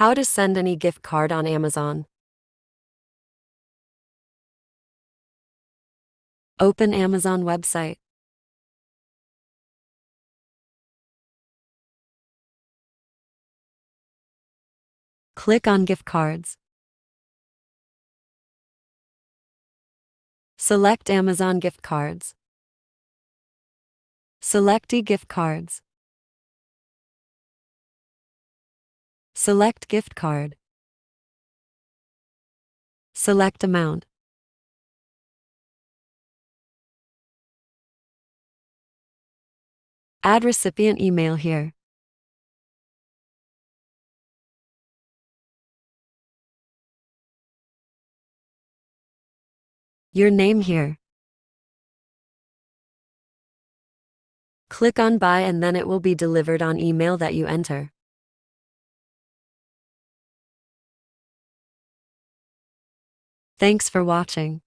How to send an e-gift card on Amazon. Open Amazon website. Click on gift cards. Select Amazon gift cards. Select e-gift cards. Select gift card. Select amount. Add recipient email here. Your name here. Click on buy and then it will be delivered on email that you enter. Thanks for watching.